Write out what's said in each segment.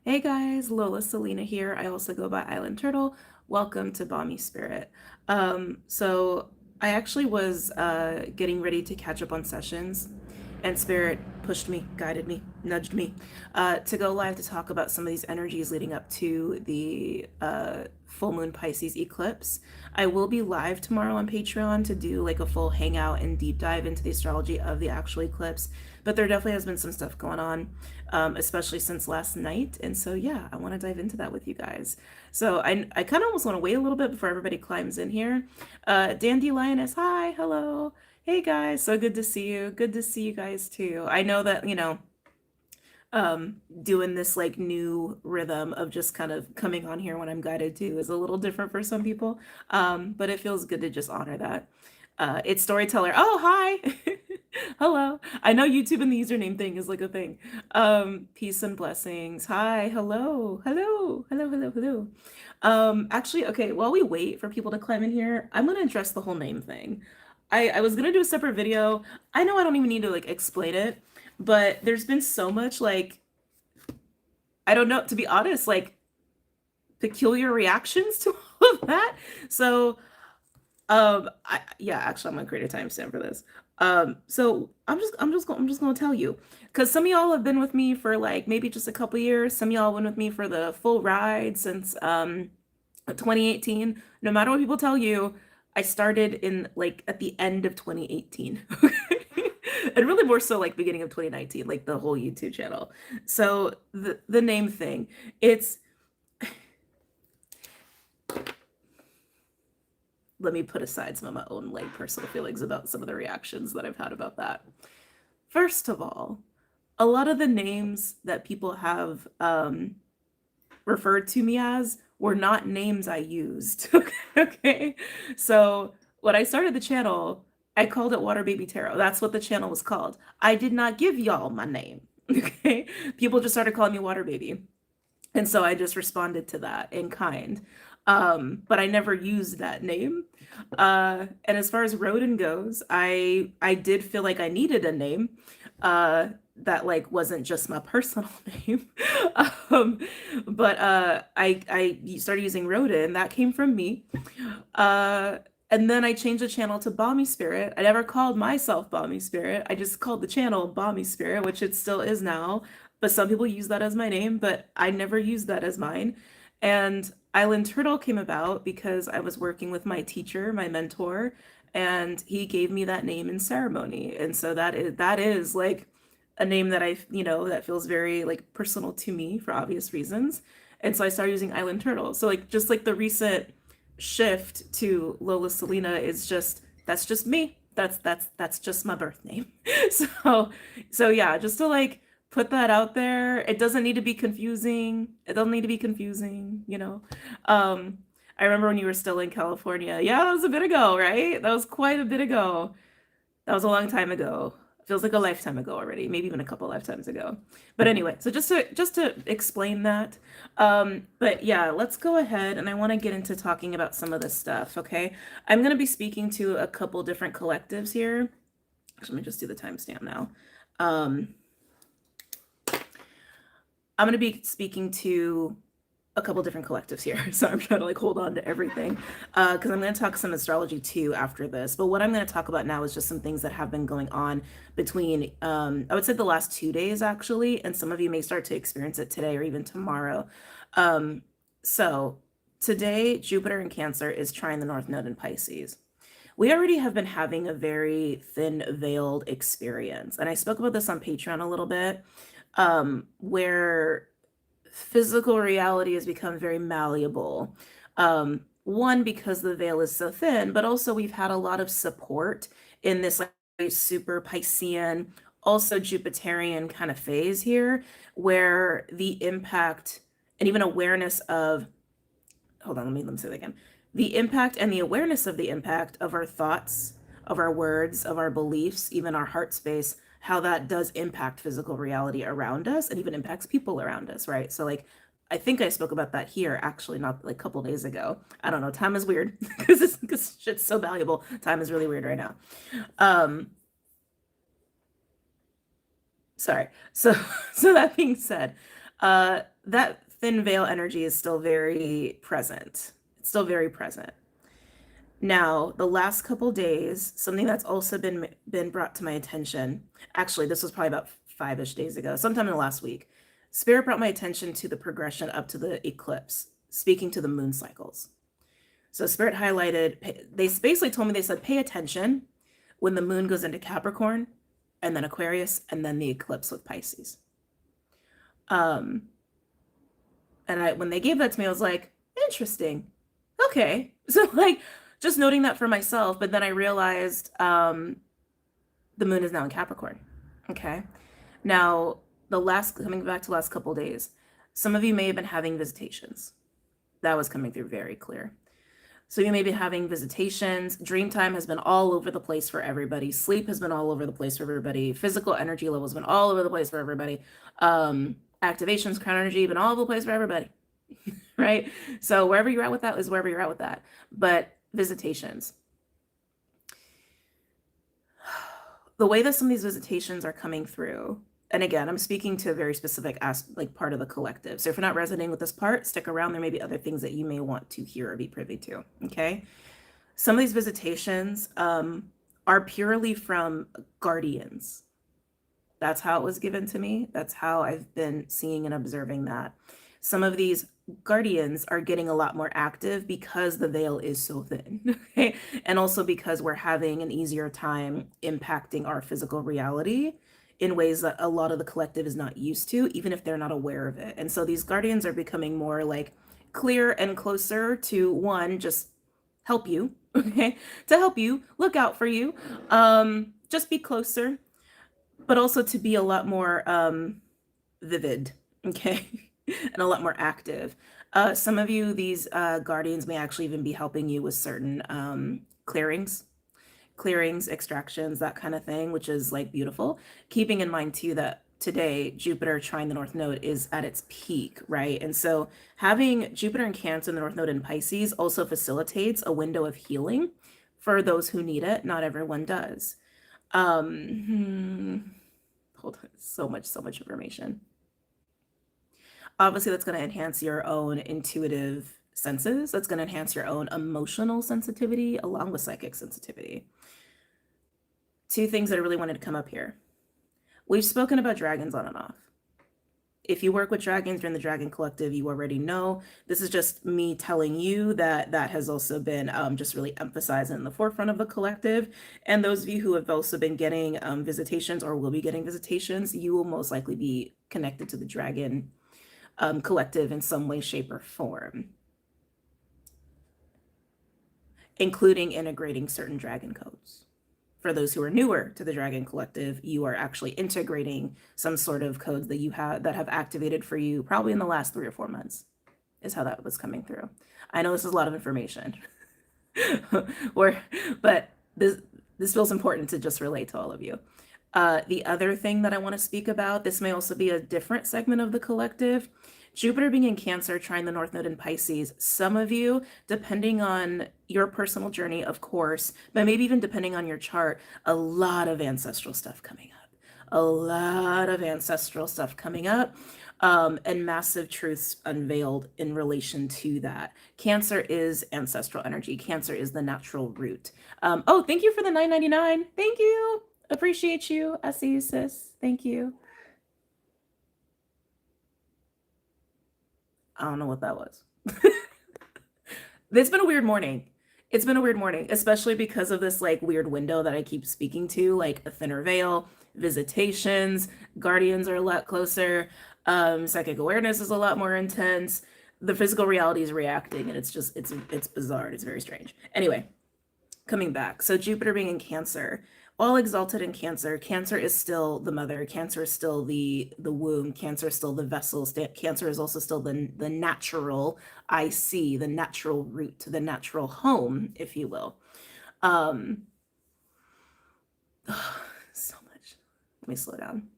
Hey guys, Lola Selena here. I also go by Island Turtle. Welcome to BOMISpirit. So I actually was getting ready to catch up on sessions, and Spirit pushed me, guided me, nudged me to go live to talk about some of these energies leading up to the full moon Pisces eclipse. I will be live tomorrow on Patreon to do like a full hangout and deep dive into the astrology of the actual eclipse, but there definitely has been some stuff going on, especially since last night. And so, yeah, I want to dive into that with you guys. So I kind of almost want to wait a little bit before everybody climbs in here. Dandy Lioness, hi, hello. Hey guys, so good to see you. Good to see you guys too. I know that, doing this like new rhythm of just kind of coming on here when I'm guided to is a little different for some people. But it feels good to just honor that. It's storyteller. Oh, hi. Hello. I know YouTube and the username thing is like a thing. Peace and blessings. Hi. Hello. Hello. Hello. Hello. Hello. Actually, okay, while we wait for people to climb in here, I'm gonna address the whole name thing. I was gonna do a separate video. I know I don't even need to like explain it, but there's been so much like, I don't know, to be honest, like peculiar reactions to all of that. So yeah, actually I'm gonna create a timestamp for this. So I'm just gonna tell you, because some of y'all have been with me for like maybe just a couple years. Some of y'all went with me for the full ride since 2018. No matter what people tell you, I started in like at the end of 2018. And really more so like beginning of 2019, like the whole YouTube channel. So the name thing, it's, let me put aside some of my own like personal feelings about some of the reactions that I've had about that. First of all, a lot of the names that people have referred to me as were not names I used. Okay. So when I started the channel, I called it WaterBaby Tarot. That's what the channel was called. I did not give y'all my name. Okay. People just started calling me WaterBaby. And so I just responded to that in kind. But I never used that name. And as far as Roden goes, I did feel like I needed a name that like wasn't just my personal name. um, but I started using Roden. That came from me. And then I changed the channel to BOMISpirit. I never called myself BOMISpirit. I just called the channel BOMISpirit, which it still is now. But some people use that as my name, but I never used that as mine. And Island Turtle came about because I was working with my teacher, my mentor, and he gave me that name in ceremony. And so that is like a name that that feels very like personal to me for obvious reasons. And so I started using Island Turtle. So like just like the recent shift to Lola Selena is just, that's just me. That's just my birth name. So so yeah, just to like put that out there. It doesn't need to be confusing. It doesn't need to be confusing. I remember when you were still in California. Yeah, that was a bit ago, right? That was quite a bit ago. That was a long time ago. Feels like a lifetime ago already, maybe even a couple lifetimes ago. But anyway, so just to explain that. But yeah, let's go ahead and I want to get into talking about some of this stuff, okay? I'm going to be speaking to a couple different collectives here. Actually, let me just do the timestamp now. I'm going to be speaking to a couple different collectives here. So I'm trying to like hold on to everything because I'm going to talk some astrology too after this. But what I'm going to talk about now is just some things that have been going on between, I would say the last 2 days actually, and some of you may start to experience it today or even tomorrow. So today, Jupiter in Cancer is trying the North Node in Pisces. We already have been having a very thin veiled experience. And I spoke about this on Patreon a little bit, where physical reality has become very malleable. One, because the veil is so thin, but also we've had a lot of support in this like super Piscean, also Jupiterian kind of phase here, where the impact and even awareness of, hold on, let me say that again. The impact and the awareness of the impact of our thoughts, of our words, of our beliefs, even our heart space, how that does impact physical reality around us and even impacts people around us, right? So like, I think I spoke about that here actually not like a couple days ago. I don't know, time is weird because shit's so valuable. Time is really weird right now. Sorry. So that being said, that thin veil energy is still very present. It's still very present. Now, the last couple days, something that's also been brought to my attention. Actually, this was probably about 5-ish days ago, sometime in the last week. Spirit brought my attention to the progression up to the eclipse, speaking to the moon cycles. So Spirit highlighted, they basically told me, they said, pay attention when the moon goes into Capricorn, and then Aquarius, and then the eclipse with Pisces. And when they gave that to me, I was like, interesting. Okay. So like, just noting that for myself, but then I realized the moon is now in Capricorn. Okay. Now, coming back to the last couple of days, some of you may have been having visitations. That was coming through very clear. So you may be having visitations. Dream time has been all over the place for everybody. Sleep has been all over the place for everybody. Physical energy levels have been all over the place for everybody. Activations, crown energy, been all over the place for everybody. Right? So wherever you're at with that is wherever you're at with that. But visitations. The way that some of these visitations are coming through, and again, I'm speaking to a very specific part of the collective. So if you're not resonating with this part, stick around. There may be other things that you may want to hear or be privy to. Okay. Some of these visitations are purely from guardians. That's how it was given to me. That's how I've been seeing and observing that. Some of these guardians are getting a lot more active because the veil is so thin. Okay? And also because we're having an easier time impacting our physical reality in ways that a lot of the collective is not used to, even if they're not aware of it. And so these guardians are becoming more like clear and closer to, one, just help you, okay? To help you, look out for you, just be closer, but also to be a lot more vivid, okay? And a lot more active. Some of you, these guardians may actually even be helping you with certain clearings, extractions, that kind of thing, which is like beautiful. Keeping in mind too that today Jupiter trine the North Node is at its peak, right? And so having Jupiter in Cancer and the North Node in Pisces also facilitates a window of healing for those who need it. Not everyone does. Hold on, so much information. Obviously, that's going to enhance your own intuitive senses. That's going to enhance your own emotional sensitivity along with psychic sensitivity. Two things that I really wanted to come up here. We've spoken about dragons on and off. If you work with dragons, you're in the Dragon Collective, you already know. This is just me telling you that that has also been just really emphasized in the forefront of the collective. And those of you who have also been getting visitations or will be getting visitations, you will most likely be connected to the Dragon Collective in some way, shape, or form, including integrating certain dragon codes. For those who are newer to the Dragon Collective, you are actually integrating some sort of codes that you have that have activated for you probably in the last 3 or 4 months, is how that was coming through. I know this is a lot of information, but this feels important to just relate to all of you. The other thing that I want to speak about, this may also be a different segment of the collective. Jupiter being in Cancer, trine the North Node in Pisces, some of you, depending on your personal journey, of course, but maybe even depending on your chart, a lot of ancestral stuff coming up. And massive truths unveiled in relation to that. Cancer is ancestral energy. Cancer is the natural root. Oh, thank you for the $9.99. Thank you. Appreciate you. I see you, sis. Thank you. I don't know what that was. It's been a weird morning. It's been a weird morning, especially because of this like weird window that I keep speaking to, like a thinner veil, visitations, guardians are a lot closer, psychic awareness is a lot more intense. The physical reality is reacting, and it's bizarre. It's very strange. Anyway, coming back. So Jupiter being in Cancer, all exalted in Cancer. Cancer is still the mother. Cancer is still the womb. Cancer is still the vessel. Cancer is also still the natural IC, the natural root, the natural home, if you will. So much. Let me slow down.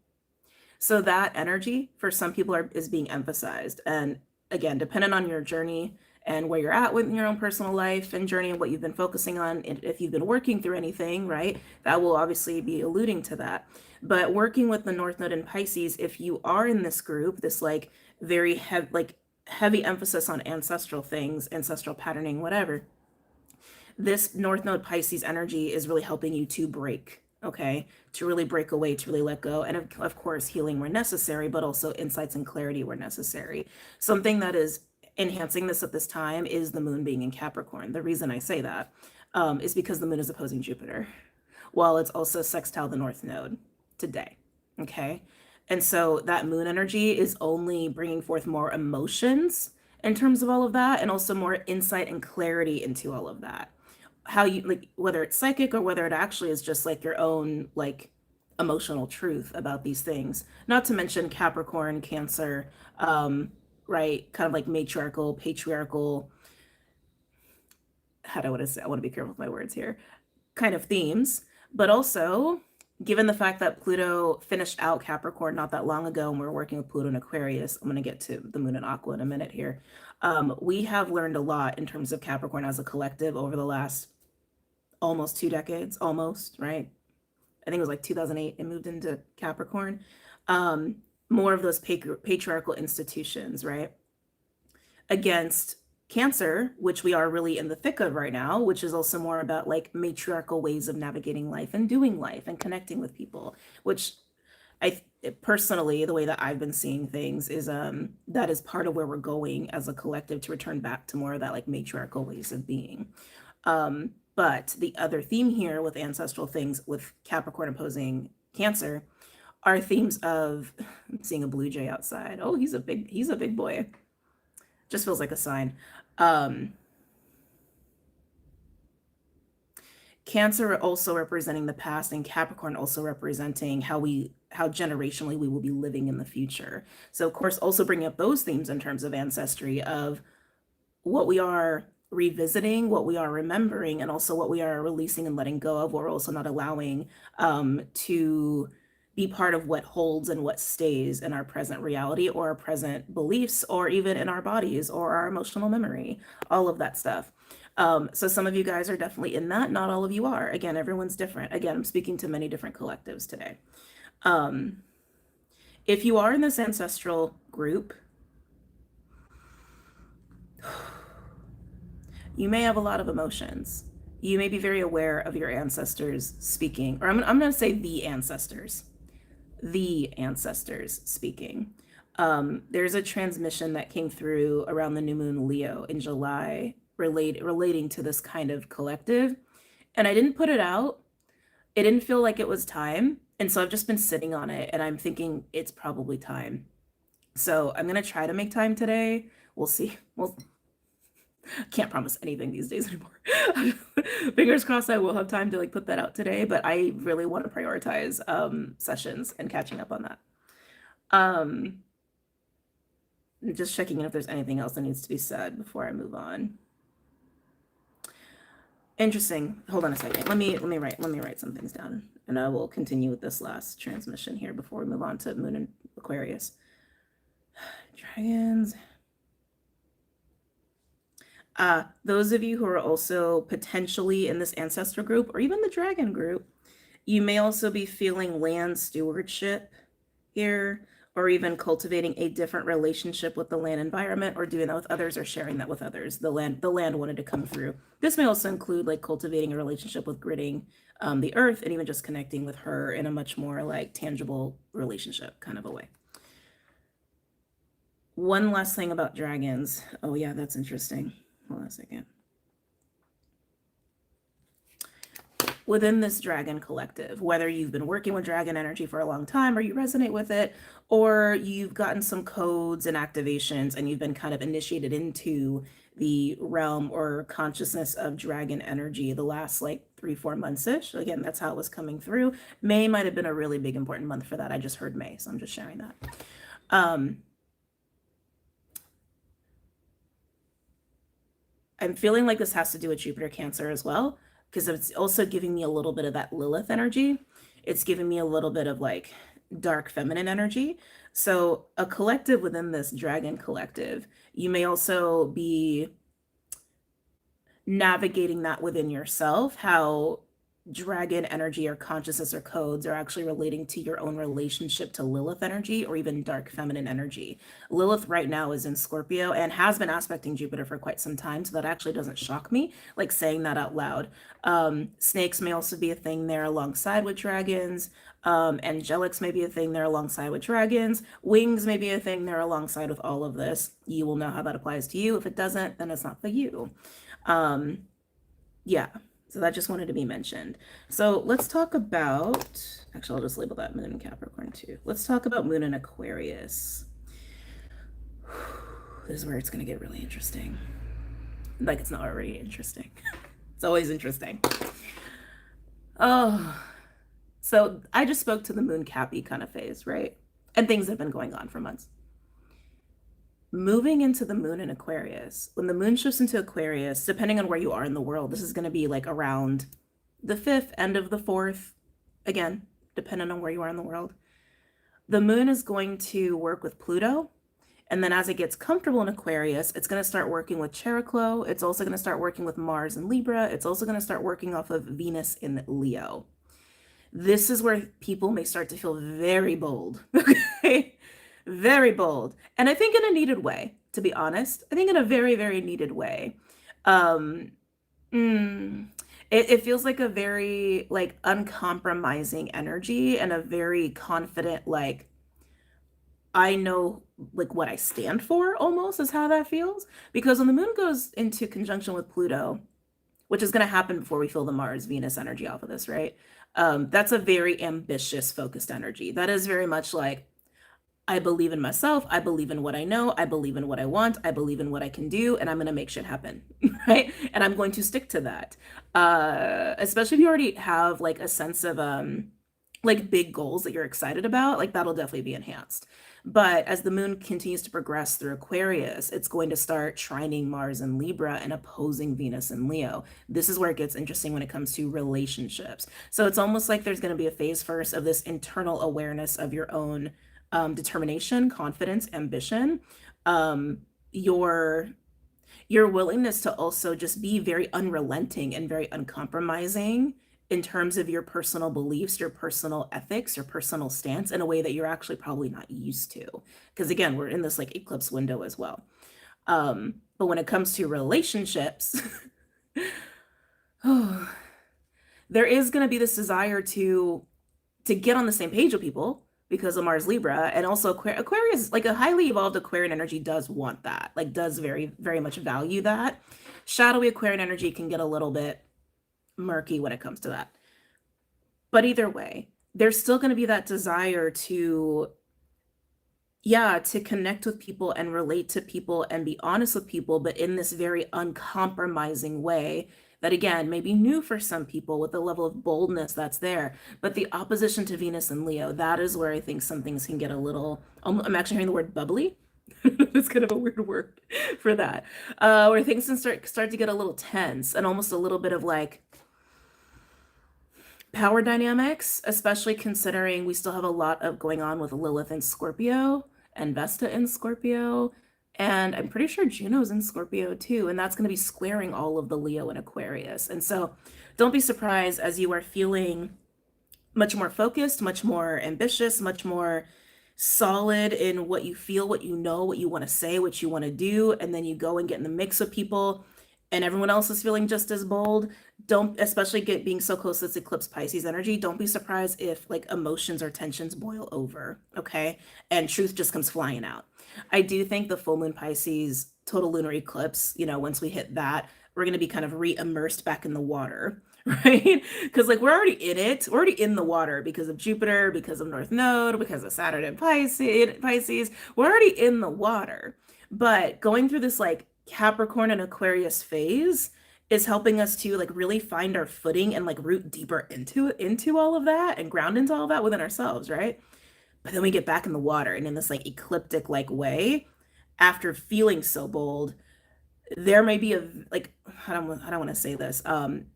So that energy for some people is being emphasized. And again, depending on your journey and where you're at with your own personal life and journey and what you've been focusing on, and if you've been working through anything, right, that will obviously be alluding to that. But working with the North Node in Pisces, if you are in this group, this like very heavy emphasis on ancestral things, ancestral patterning, whatever, this North Node Pisces energy is really helping you to break, okay? To really break away, to really let go. And of course, healing where necessary, but also insights and clarity where necessary. Something that is enhancing this at this time is the moon being in Capricorn. The reason I say that is because the moon is opposing Jupiter, while it's also sextile the North Node today, okay? And so that moon energy is only bringing forth more emotions in terms of all of that, and also more insight and clarity into all of that. How you like, whether it's psychic or whether it actually is just like your own like emotional truth about these things. Not to mention Capricorn, Cancer, right? Kind of like matriarchal, patriarchal, how do I want to say? I want to be careful with my words here. Kind of themes, but also given the fact that Pluto finished out Capricorn not that long ago, and we're working with Pluto in Aquarius, I'm going to get to the moon in Aqua in a minute here. We have learned a lot in terms of Capricorn as a collective over the last almost 2 decades, almost, right? I think it was like 2008 it moved into Capricorn. More of those patriarchal institutions, right? Against Cancer, which we are really in the thick of right now, which is also more about like matriarchal ways of navigating life and doing life and connecting with people, which I personally, the way that I've been seeing things is that is part of where we're going as a collective, to return back to more of that like matriarchal ways of being. But the other theme here with ancestral things, with Capricorn opposing Cancer, are themes of, I'm seeing a blue jay outside. Oh, he's a big boy. Just feels like a sign. Cancer also representing the past, and Capricorn also representing how generationally we will be living in the future. So of course, also bringing up those themes in terms of ancestry, of what we are revisiting, what we are remembering, and also what we are releasing and letting go of, what we're also not allowing to be part of what holds and what stays in our present reality, or our present beliefs, or even in our bodies, or our emotional memory, all of that stuff. So some of you guys are definitely in that. Not all of you are. Again, everyone's different. Again, I'm speaking to many different collectives today. If you are in this ancestral group, you may have a lot of emotions. You may be very aware of your ancestors speaking, or I'm going to say the ancestors speaking. There's a transmission that came through around the new moon Leo in July relating to this kind of collective, and I didn't put it out. It didn't feel like it was time, and so I've just been sitting on it, and I'm thinking it's probably time. So I'm gonna try to make time today. We'll see. Can't promise anything these days anymore. Fingers crossed I will have time to like put that out today, but I really want to prioritize sessions and catching up on that. Just checking in if there's anything else that needs to be said before I move on. Interesting. Hold on a second. Let me write some things down, and I will continue with this last transmission here before we move on to Moon and Aquarius. Dragons. Those of you who are also potentially in this ancestor group, or even the dragon group, you may also be feeling land stewardship here, or even cultivating a different relationship with the land environment, or doing that with others, or sharing that with others. The land wanted to come through. This may also include like cultivating a relationship with gridding the earth, and even just connecting with her in a much more like tangible relationship kind of a way. One last thing about dragons. Oh yeah, that's interesting. Hold on a second. Within this dragon collective, whether you've been working with dragon energy for a long time, or you resonate with it, or you've gotten some codes and activations and you've been kind of initiated into the realm or consciousness of dragon energy the last like 3-4 months-ish. Again, that's how it was coming through. May might have been a really big important month for that. I just heard May, so I'm just sharing that. I'm feeling like this has to do with Jupiter Cancer as well, because it's also giving me a little bit of that Lilith energy. It's giving me a little bit of like dark feminine energy. So a collective within this dragon collective, you may also be navigating that within yourself, how dragon energy or consciousness or codes are actually relating to your own relationship to Lilith energy or even dark feminine energy. Lilith right now is in Scorpio and has been aspecting Jupiter for quite some time, so that actually doesn't shock me, like saying that out loud. Snakes may also be a thing there alongside with dragons. Angelics may be a thing there alongside with dragons. Wings may be a thing there alongside with all of this. You will know how that applies to you. If it doesn't, then it's not for you. Yeah. So that just wanted to be mentioned. So let's talk about, actually, I'll just label that Moon in Capricorn too. Let's talk about Moon in Aquarius. This is where it's going to get really interesting. Like it's not already interesting. It's always interesting. Oh, so I just spoke to the Moon Cappy kind of phase, right? And things have been going on for months. Moving into the Moon in Aquarius, when the Moon shifts into Aquarius, depending on where you are in the world, this is going to be like around the 5th, end of the 4th, again, depending on where you are in the world. The Moon is going to work with Pluto, and then as it gets comfortable in Aquarius, it's going to start working with Cheroklo. It's also going to start working with Mars in Libra. It's also going to start working off of Venus in Leo. This is where people may start to feel very bold, okay? Very bold. And I think in a needed way, to be honest. I think in a very, very needed way. It feels like a very like uncompromising energy and a very confident, like, I know like what I stand for almost is how that feels. Because when the moon goes into conjunction with Pluto, which is going to happen before we feel the Mars Venus energy off of this, right? That's a very ambitious, focused energy. That is very much like, I believe in myself. I believe in what I know. I believe in what I want. I believe in what I can do, and I'm going to make shit happen, right? And I'm going to stick to that. Especially if you already have like a sense of like big goals that you're excited about, like that'll definitely be enhanced. But as the moon continues to progress through Aquarius, it's going to start trining Mars and Libra and opposing Venus and Leo. This is where it gets interesting when it comes to relationships. So it's almost like there's going to be a phase first of this internal awareness of your own determination, confidence, ambition, your willingness to also just be very unrelenting and very uncompromising in terms of your personal beliefs, your personal ethics, your personal stance in a way that you're actually probably not used to. Because again, we're in this like eclipse window as well. But when it comes to relationships, there is going to be this desire to get on the same page with people because of Mars Libra, and also Aquarius, like a highly evolved Aquarian energy does want that, like does very, very much value that. Shadowy Aquarian energy can get a little bit murky when it comes to that. But either way, there's still going to be that desire to connect with people and relate to people and be honest with people, but in this very uncompromising way that again may be new for some people with the level of boldness that's there. But the opposition to Venus and Leo, that is where I think some things can get a little, I'm actually hearing the word bubbly. It's kind of a weird word for that. Where things can start to get a little tense and almost a little bit of like power dynamics, especially considering we still have a lot of going on with Lilith in Scorpio and Vesta in Scorpio. And I'm pretty sure Juno's in Scorpio too. And that's going to be squaring all of the Leo and Aquarius. And so don't be surprised as you are feeling much more focused, much more ambitious, much more solid in what you feel, what you know, what you want to say, what you want to do. And then you go and get in the mix of people and everyone else is feeling just as bold. Don't, especially being so close to this eclipse Pisces energy, don't be surprised if like emotions or tensions boil over, okay? And truth just comes flying out. I do think the full moon Pisces total lunar eclipse, once we hit that, we're going to be kind of re-immersed back in the water, right? Because like we're already in it. We're already in the water because of Jupiter, because of North Node, because of Saturn and Pisces. We're already in the water. But going through this like Capricorn and Aquarius phase is helping us to like really find our footing and like root deeper into all of that and ground into all of that within ourselves, right? But then we get back in the water and in this like ecliptic like way, after feeling so bold, there may be I don't want to say this.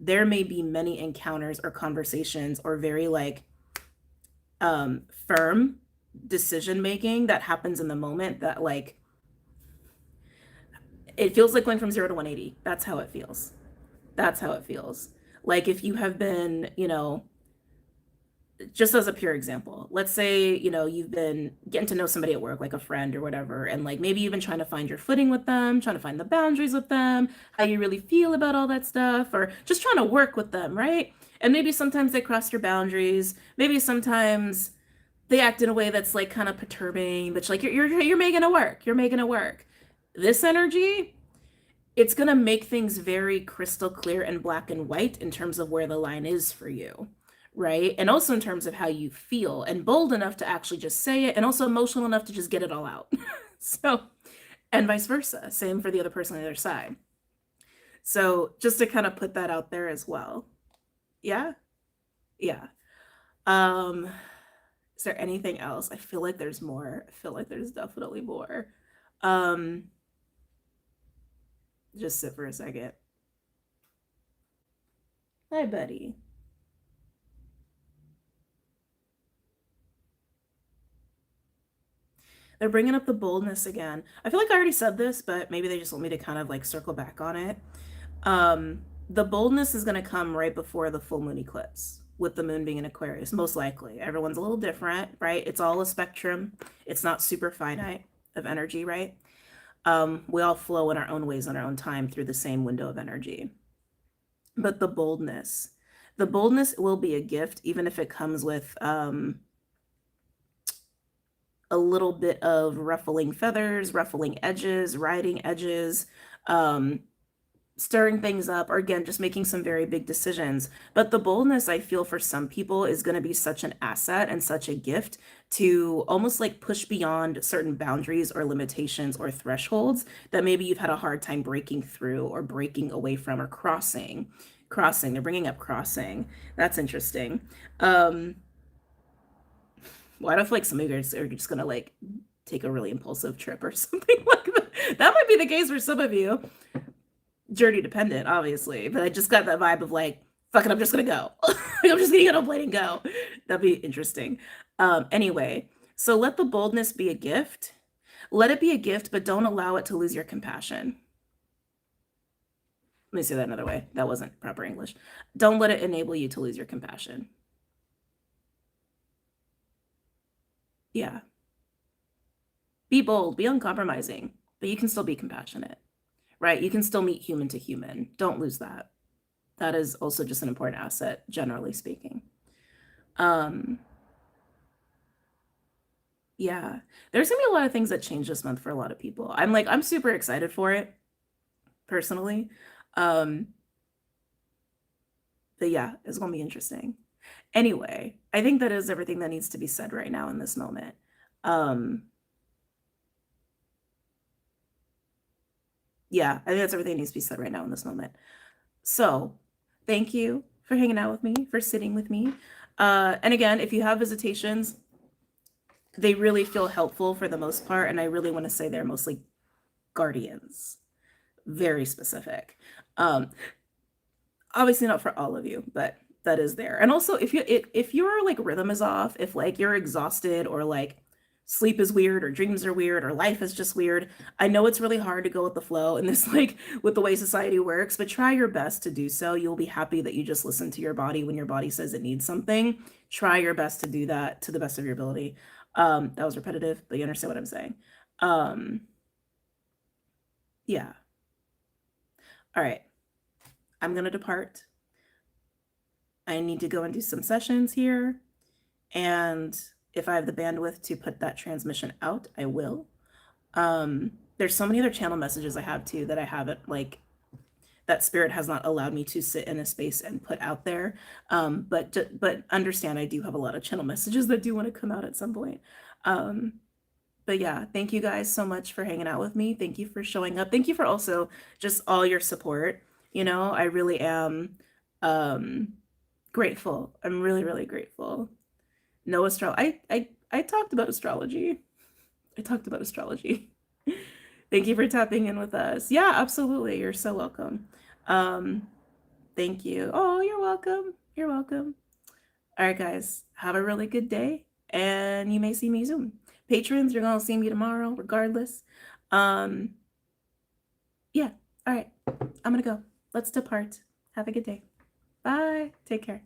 There may be many encounters or conversations or very like firm decision making that happens in the moment that like it feels like going from 0 to 180. That's how it feels. Like if you have been, just as a pure example, let's say, you've been getting to know somebody at work, like a friend or whatever, and like maybe you've been trying to find your footing with them, trying to find the boundaries with them, how you really feel about all that stuff, or just trying to work with them, right? And maybe sometimes they cross your boundaries. Maybe sometimes they act in a way that's like kind of perturbing, but like you're making it work. You're making it work. This energy, it's going to make things very crystal clear and black and white in terms of where the line is for you, right? And also in terms of how you feel, and bold enough to actually just say it, and also emotional enough to just get it all out. So, and vice versa, same for the other person on the other side. So just to kind of put that out there as well. Yeah. Yeah. um is there anything else? I feel like there's more. I feel like there's definitely more. um just sit for a second. Hi, buddy. They're bringing up the boldness again. I feel like I already said this, but maybe they just want me to kind of like circle back on it. The boldness is going to come right before the full moon eclipse, with the moon being in Aquarius, most likely. Everyone's a little different, right? It's all a spectrum. It's not super finite of energy, right? We all flow in our own ways on our own time through the same window of energy. But the boldness will be a gift, even if it comes with a little bit of ruffling feathers, ruffling edges, riding edges, um, stirring things up, or again, just making some very big decisions. But the boldness, I feel, for some people is going to be such an asset and such a gift to almost like push beyond certain boundaries or limitations or thresholds that maybe you've had a hard time breaking through or breaking away from or crossing. Crossing, they're bringing up crossing. That's interesting. Um, well, I don't feel like some of you guys are just gonna like take a really impulsive trip or something like that. That might be the case for some of you. Journey dependent, obviously, but I just got that vibe of like, fuck it, I'm just gonna go. I'm just gonna get on a plane and go. That'd be interesting. Anyway, so let the boldness be a gift. Let it be a gift, but don't allow it to lose your compassion. Let me say that another way. That wasn't proper English. Don't let it enable you to lose your compassion. Yeah. Be bold, be uncompromising, but you can still be compassionate, right? You can still meet human to human. Don't lose that. That is also just an important asset, generally speaking. Um, yeah, there's gonna be a lot of things that change this month for a lot of people. I'm super excited for it personally. Um, but yeah, it's gonna be interesting. Anyway, I think that is everything that needs to be said right now in this moment. Um, yeah, I think that's everything that needs to be said right now in this moment. So, thank you for hanging out with me, for sitting with me. And again, if you have visitations, they really feel helpful for the most part. And I really want to say they're mostly guardians, very specific. Obviously not for all of you, but that is there. And also, if your like rhythm is off, if like you're exhausted, or like sleep is weird, or dreams are weird, or life is just weird, I know it's really hard to go with the flow and this like with the way society works, but try your best to do so. You'll be happy that you just listen to your body when your body says it needs something. Try your best to do that to the best of your ability. That was repetitive, but you understand what I'm saying. Um, yeah. All right. I'm gonna depart. I need to go and do some sessions here. And if I have the bandwidth to put that transmission out, I will. There's so many other channel messages I have too that I haven't like, that spirit has not allowed me to sit in a space and put out there. But understand, I do have a lot of channel messages that do want to come out at some point. But yeah, thank you guys so much for hanging out with me. Thank you for showing up. Thank you for also just all your support. I really am grateful. I'm really, really grateful. No I talked about astrology. I talked about astrology. Thank you for tapping in with us. Yeah, absolutely. You're so welcome. Um, Thank you. Oh, you're welcome. You're welcome. All right, guys, have a really good day, and you may see me soon. Patrons, you're gonna see me tomorrow, regardless. Um, yeah. All right. I'm gonna go. Let's depart. Have a good day. Bye. Take care.